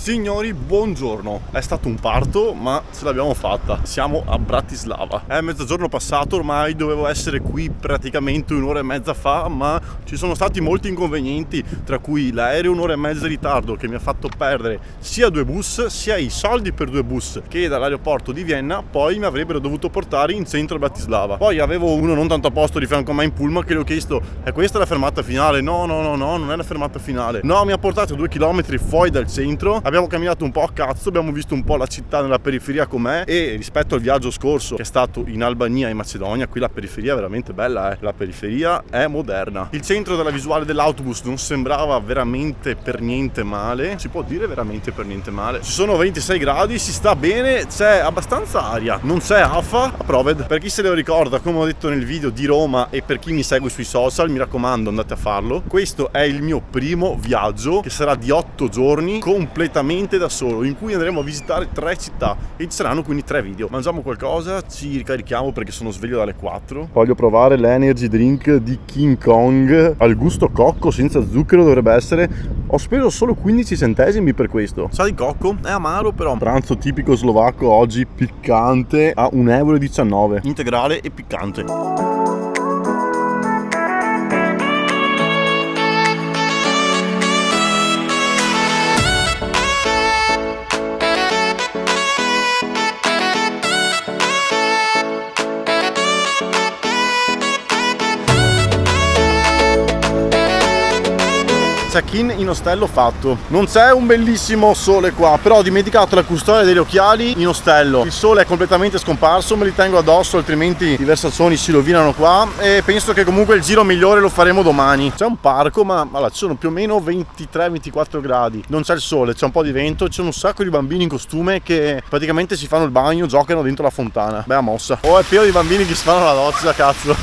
Signori, buongiorno. È stato un parto, ma ce l'abbiamo fatta. Siamo a Bratislava. È mezzogiorno passato, ormai dovevo essere qui praticamente un'ora e mezza fa, ma ci sono stati molti inconvenienti, tra cui l'aereo un'ora e mezza di ritardo che mi ha fatto perdere sia 2 bus, sia i soldi per 2 bus che dall'aeroporto di Vienna poi mi avrebbero dovuto portare in centro a Bratislava. Poi avevo uno non tanto a posto di fianco a me in pullman che gli ho chiesto: è questa la fermata finale? No, non è la fermata finale. No, mi ha portato 2 chilometri fuori dal centro. Abbiamo camminato un po' a cazzo, abbiamo visto un po' la città nella periferia com'è, e rispetto al viaggio scorso che è stato in Albania e in Macedonia, qui la periferia è veramente bella, la periferia è moderna. Il centro della visuale dell'autobus non sembrava veramente per niente male, si può dire veramente per niente male. Ci sono 26 gradi, si sta bene, c'è abbastanza aria, non c'è afa, a Proved. Per chi se lo ricorda, come ho detto nel video di Roma, e per chi mi segue sui social, mi raccomando, andate a farlo. Questo è il mio primo viaggio che sarà di 8 giorni completamente da solo, in cui andremo a visitare 3 città e ci saranno quindi 3 video. Mangiamo qualcosa, ci ricarichiamo perché sono sveglio dalle 4. Voglio provare l'energy drink di King Kong al gusto cocco, senza zucchero dovrebbe essere. Ho speso solo 15 centesimi per questo. Sa di cocco, è amaro però. Pranzo tipico slovacco oggi, piccante, a 1,19 €, integrale e piccante. Check-in in ostello fatto. Non c'è un bellissimo sole qua, però ho dimenticato la custodia degli occhiali in ostello. Il sole è completamente scomparso, me li tengo addosso, altrimenti i versaccioni si rovinano qua, e penso che comunque il giro migliore lo faremo domani. C'è un parco, ma allora, ci sono più o meno 23-24 gradi. Non c'è il sole, c'è un po' di vento, c'è un sacco di bambini in costume che praticamente si fanno il bagno, giocano dentro la fontana. Bella mossa. Oh, è pieno di bambini che si fanno la doccia, cazzo.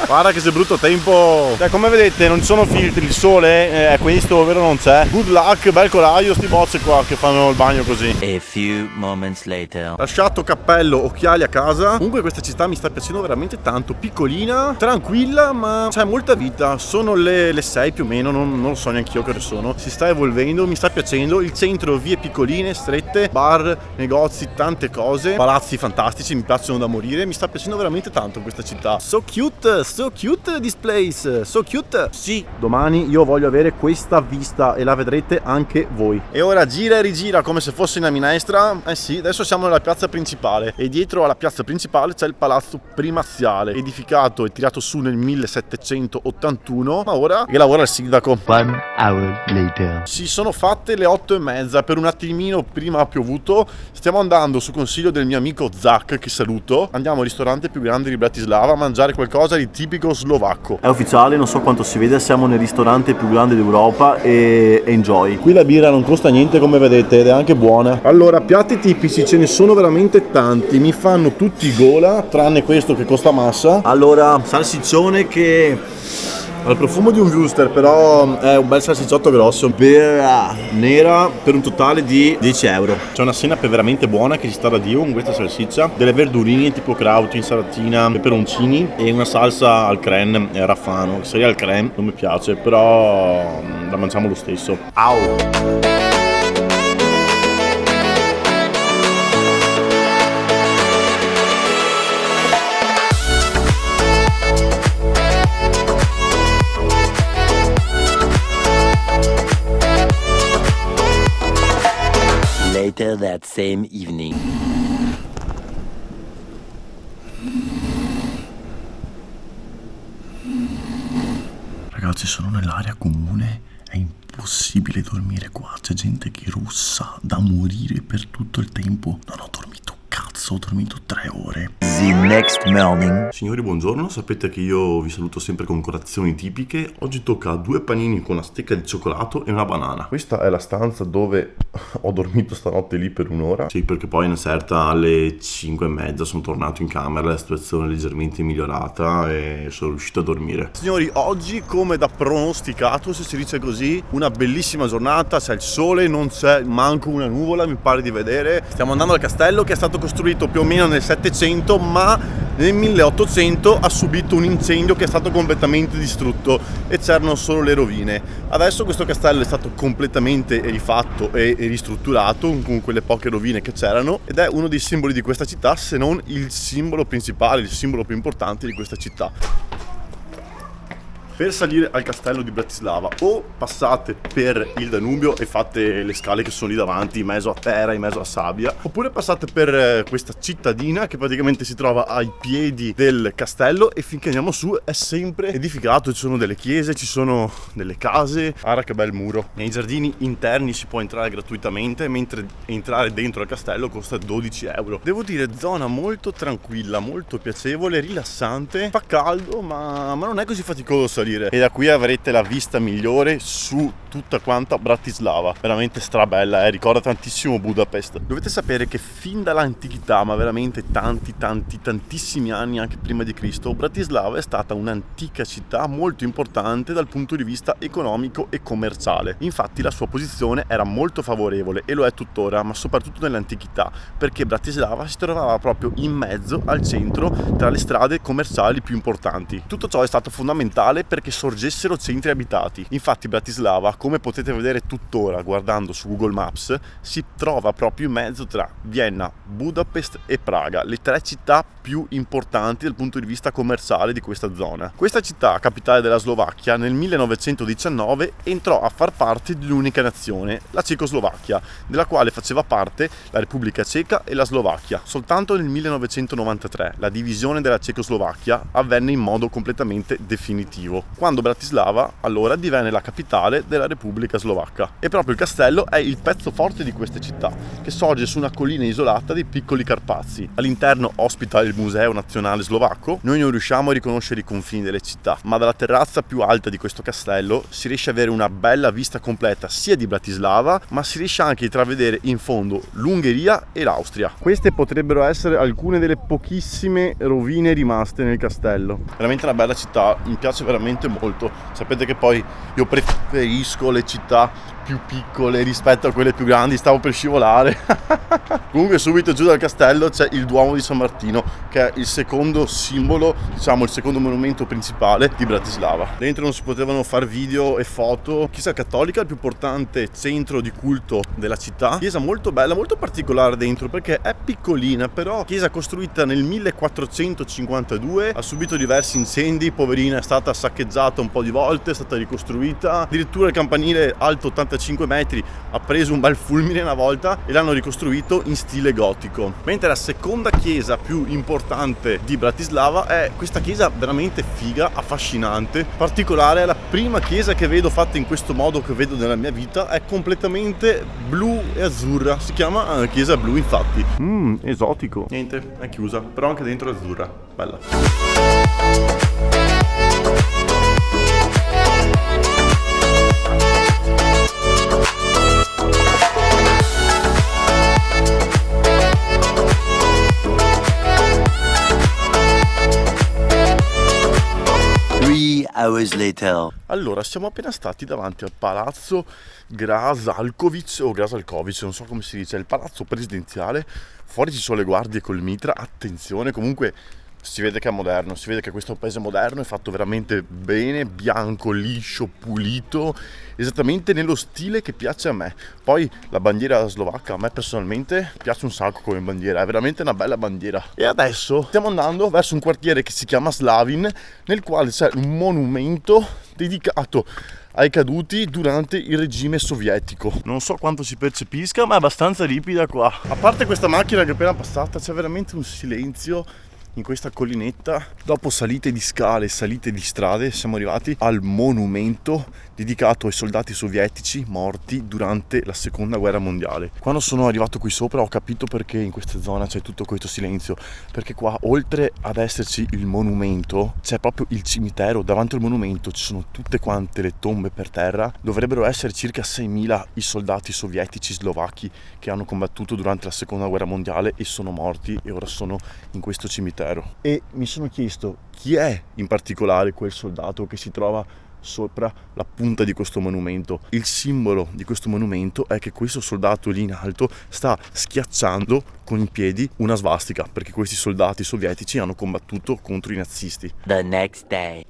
Guarda che se brutto tempo. Come vedete non ci sono filtri, il sole è questo, ovvero non c'è. Good luck, bel colaio, sti bozze qua che fanno il bagno così. A few moments later. Lasciato cappello, occhiali a casa. Comunque questa città mi sta piacendo veramente tanto. Piccolina, tranquilla, ma c'è molta vita. Sono le 6 più o meno, non lo so neanche io che ore sono. Si sta evolvendo, mi sta piacendo. Il centro, vie piccoline, strette, bar, negozi, tante cose, palazzi fantastici, mi piacciono da morire. Mi sta piacendo veramente tanto questa città. So cute this place, so cute. Sì, domani io voglio avere questa vista e la vedrete anche voi. E ora gira e rigira come se fosse una minestra. Eh sì, adesso siamo nella piazza principale e dietro alla piazza principale c'è il palazzo primaziale, edificato e tirato su nel 1781, ma ora che lavora il sindaco. 1 hour later. Si sono fatte le 8:30, per un attimino prima ha piovuto. Stiamo andando, su consiglio del mio amico Zach, che saluto, andiamo al ristorante più grande di Bratislava a mangiare qualcosa di tipico slovacco. È ufficiale, non so quanto si vede, siamo nel ristorante più grande d'Europa e enjoy. Qui la birra non costa niente, come vedete, ed è anche buona. Allora, piatti tipici ce ne sono veramente tanti, mi fanno tutti gola, tranne questo che costa massa. Allora, salsiccione che ha il profumo di un Wuster, però è un bel salsicciotto grosso. Birra nera per un totale di 10 €. C'è una senape veramente buona che ci sta da Dio con questa salsiccia, delle verdurine tipo krauti, insalatina, peperoncini e una salsa al crème raffano. Seria al crème non mi piace, però la mangiamo lo stesso. Au! Later that same evening. Ragazzi, sono nell'area comune, è impossibile dormire qua, c'è gente che russa da morire per tutto il tempo. Non ho dormito cazzo, ho dormito 3 ore. The next morning. Signori, buongiorno, sapete che io vi saluto sempre con colazioni tipiche. Oggi tocca 2 panini con una stecca di cioccolato e una banana. Questa è la stanza dove ho dormito stanotte lì per 1 ora. Sì, perché poi una certa alle 5:30 sono tornato in camera, la situazione è leggermente migliorata e sono riuscito a dormire. Signori, oggi come da pronosticato, se si dice così, una bellissima giornata, c'è il sole, non c'è manco una nuvola, mi pare di vedere. Stiamo andando al castello che è stato costruito più o meno nel 700, ma Nel 1800 ha subito un incendio che è stato completamente distrutto e c'erano solo le rovine. Adesso questo castello è stato completamente rifatto e ristrutturato con quelle poche rovine che c'erano ed è uno dei simboli di questa città, se non il simbolo principale, il simbolo più importante di questa città. Per salire al castello di Bratislava o passate per il Danubio e fate le scale che sono lì davanti in mezzo a terra, in mezzo a sabbia, oppure passate per questa cittadina che praticamente si trova ai piedi del castello e finché andiamo su è sempre edificato, ci sono delle chiese, ci sono delle case. Guarda che bel muro. Nei giardini interni si può entrare gratuitamente, mentre entrare dentro al castello costa 12 euro. Devo dire, zona molto tranquilla, molto piacevole, rilassante, fa caldo ma non è così faticoso. E da qui avrete la vista migliore su tutta quanta Bratislava, veramente strabella, ricorda tantissimo Budapest. Dovete sapere che fin dall'antichità, ma veramente tantissimi anni anche prima di Cristo, Bratislava è stata un'antica città molto importante dal punto di vista economico e commerciale. Infatti la sua posizione era molto favorevole e lo è tuttora, ma soprattutto nell'antichità, perché Bratislava si trovava proprio in mezzo al centro tra le strade commerciali più importanti. Tutto ciò è stato fondamentale perché sorgessero centri abitati. Infatti Bratislava, come potete vedere tuttora guardando su Google Maps, si trova proprio in mezzo tra Vienna, Budapest e Praga, le tre città più importanti dal punto di vista commerciale di questa zona. Questa città, capitale della Slovacchia, nel 1919 entrò a far parte di un'unica nazione, la Cecoslovacchia, della quale faceva parte la Repubblica Ceca e la Slovacchia. Soltanto nel 1993 la divisione della Cecoslovacchia avvenne in modo completamente definitivo, quando Bratislava allora divenne la capitale della Repubblica Slovacca. E proprio il castello è il pezzo forte di queste città, che sorge su una collina isolata dei Piccoli Carpazi. All'interno ospita il Museo Nazionale Slovacco. Noi non riusciamo a riconoscere i confini delle città, ma dalla terrazza più alta di questo castello si riesce ad avere una bella vista completa sia di Bratislava, ma si riesce anche a intravedere in fondo l'Ungheria e l'Austria. Queste potrebbero essere alcune delle pochissime rovine rimaste nel castello. Veramente una bella città, mi piace veramente molto. Sapete che poi io preferisco le città più piccole rispetto a quelle più grandi, stavo per scivolare. Comunque subito giù dal castello c'è il Duomo di San Martino, che è il secondo simbolo, diciamo il secondo monumento principale di Bratislava. Dentro non si potevano fare video e foto. Chiesa cattolica, il più importante centro di culto della città. Chiesa molto bella, molto particolare dentro perché è piccolina, però chiesa costruita nel 1452, ha subito diversi incendi, poverina, è stata saccheggiata un po' di volte, è stata ricostruita. Addirittura il campanile alto 85 metri ha preso un bel fulmine una volta e l'hanno ricostruito in stile gotico. Mentre la seconda chiesa più importante di Bratislava è questa chiesa veramente figa, affascinante. Particolare è la prima chiesa che vedo fatta in questo modo che vedo nella mia vita, è completamente blu e azzurra, si chiama chiesa blu infatti. Esotico. Niente, è chiusa, però anche dentro è azzurra, bella. Hours later. Allora, siamo appena stati davanti al palazzo Grasalkovic o Grasalkovic, non so come si dice, il palazzo presidenziale. Fuori ci sono le guardie col mitra, attenzione, comunque si vede che è moderno, si vede che questo è un paese moderno, è fatto veramente bene, bianco, liscio, pulito, esattamente nello stile che piace a me. Poi la bandiera slovacca a me personalmente piace un sacco come bandiera, è veramente una bella bandiera. E adesso stiamo andando verso un quartiere che si chiama Slavin, nel quale c'è un monumento dedicato ai caduti durante il regime sovietico. Non so quanto si percepisca, ma è abbastanza ripida qua. A parte questa macchina che è appena passata, c'è veramente un silenzio in questa collinetta. Dopo salite di scale, salite di strade, siamo arrivati al monumento dedicato ai soldati sovietici morti durante la seconda guerra mondiale. Quando sono arrivato qui sopra ho capito perché in questa zona c'è tutto questo silenzio, perché qua oltre ad esserci il monumento c'è proprio il cimitero. Davanti al monumento ci sono tutte quante le tombe per terra. Dovrebbero essere circa 6.000 i soldati sovietici slovacchi che hanno combattuto durante la seconda guerra mondiale e sono morti e ora sono in questo cimitero. E mi sono chiesto chi è in particolare quel soldato che si trova proprio sopra la punta di questo monumento. Il simbolo di questo monumento è che questo soldato lì in alto sta schiacciando con i piedi una svastica, perché questi soldati sovietici hanno combattuto contro i nazisti. The next day.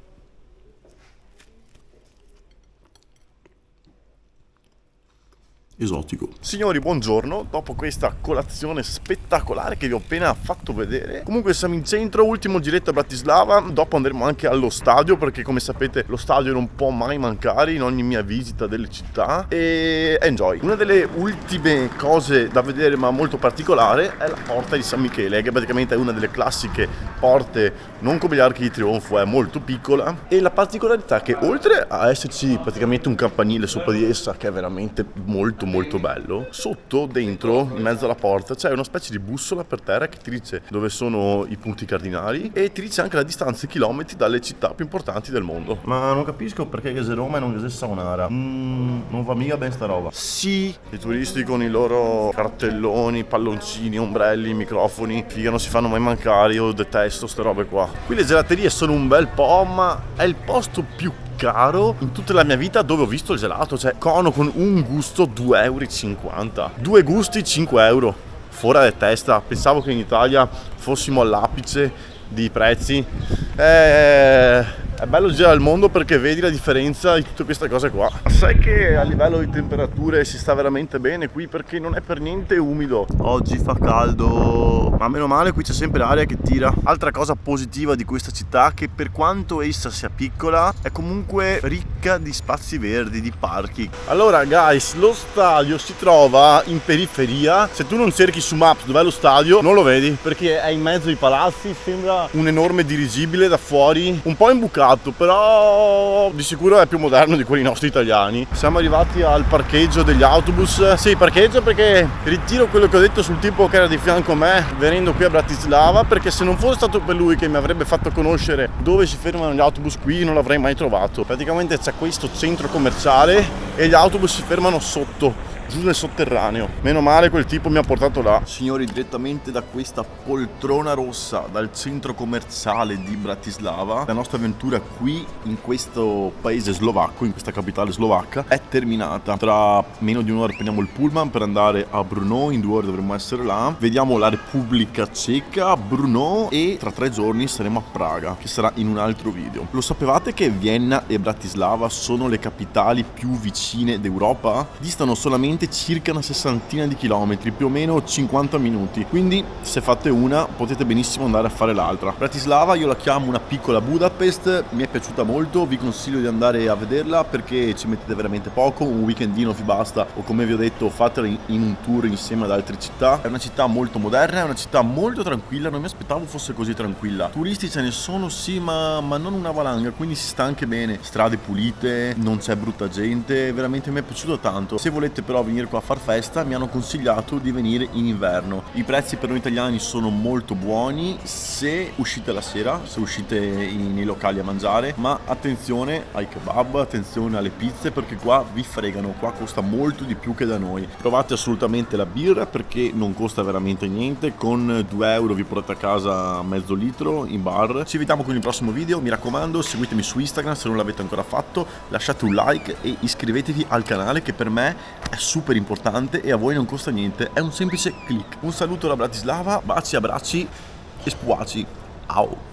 Esotico. Signori, buongiorno. Dopo questa colazione spettacolare che vi ho appena fatto vedere, comunque siamo in centro, ultimo giretto a Bratislava. Dopo andremo anche allo stadio, perché come sapete lo stadio non può mai mancare in ogni mia visita delle città. E enjoy. Una delle ultime cose da vedere, ma molto particolare, è la porta di San Michele, che praticamente è una delle classiche porte, non come gli archi di trionfo, è molto piccola. E la particolarità è che oltre a esserci praticamente un campanile sopra di essa, che è veramente molto bello, sotto, dentro, in mezzo alla porta c'è una specie di bussola per terra che ti dice dove sono i punti cardinali e ti dice anche la distanza in chilometri dalle città più importanti del mondo. Ma non capisco perché Gese Roma e non Gese Saonara. Non va mica ben sta roba. Sì, i turisti con i loro cartelloni, palloncini, ombrelli, microfoni, figa, non si fanno mai mancare. Io detesto ste robe qua. Qui le gelaterie sono un bel po', ma è il posto più caro in tutta la mia vita dove ho visto il gelato. Cioè, cono con un gusto 2,50 €. Due gusti 5 euro. Fuori di testa. Pensavo che in Italia fossimo all'apice di prezzi. È bello girare il mondo perché vedi la differenza di tutte queste cose qua. Sai che a livello di temperature si sta veramente bene qui, perché non è per niente umido. Oggi fa caldo, ma meno male, qui c'è sempre l'aria che tira. Altra cosa positiva di questa città, che per quanto essa sia piccola è comunque ricca di spazi verdi, di parchi. Allora guys, lo stadio si trova in periferia. Se tu non cerchi su Maps dov'è lo stadio non lo vedi, perché è in mezzo ai palazzi. Sembra un enorme dirigibile da fuori, un po' imbucato, però di sicuro è più moderno di quelli nostri italiani. Siamo arrivati al parcheggio degli autobus. Sì, parcheggio, perché ritiro quello che ho detto sul tipo che era di fianco a me venendo qui a Bratislava, perché se non fosse stato per lui che mi avrebbe fatto conoscere dove si fermano gli autobus qui, non l'avrei mai trovato. Praticamente c'è questo centro commerciale e gli autobus si fermano sotto, giù nel sotterraneo. Meno male quel tipo mi ha portato là. Signori, direttamente da questa poltrona rossa, dal centro commerciale di Bratislava, la nostra avventura qui in questo paese slovacco, in questa capitale slovacca, è terminata. Tra meno di un'ora prendiamo il pullman per andare a Brno, in 2 ore dovremmo essere là. Vediamo la Repubblica Ceca, Brno, e tra 3 giorni saremo a Praga, che sarà in un altro video. Lo sapevate che Vienna e Bratislava sono le capitali più vicine d'Europa? Distano solamente circa una 60 di chilometri, più o meno 50 minuti, quindi se fate una potete benissimo andare a fare l'altra. Bratislava io la chiamo una piccola Budapest, mi è piaciuta molto, vi consiglio di andare a vederla perché ci mettete veramente poco, un weekendino vi basta, o come vi ho detto fatela in un tour insieme ad altre città. È una città molto moderna, è una città molto tranquilla, non mi aspettavo fosse così tranquilla. Turisti ce ne sono sì, ma non una valanga, quindi si sta anche bene, strade pulite, non c'è brutta gente, veramente mi è piaciuto tanto. Se volete però venire qua a far festa, mi hanno consigliato di venire in inverno. I prezzi per noi italiani sono molto buoni se uscite la sera, se uscite nei locali a mangiare, ma attenzione ai kebab, attenzione alle pizze, perché qua vi fregano, qua costa molto di più che da noi. Provate assolutamente la birra perché non costa veramente niente, con 2 euro vi portate a casa mezzo litro in bar. Ci vediamo con il prossimo video, mi raccomando seguitemi su Instagram se non l'avete ancora fatto, lasciate un like e iscrivetevi al canale che per me è super importante e a voi non costa niente, è un semplice click. Un saluto da Bratislava, baci, abbracci e spuaci. Ciao.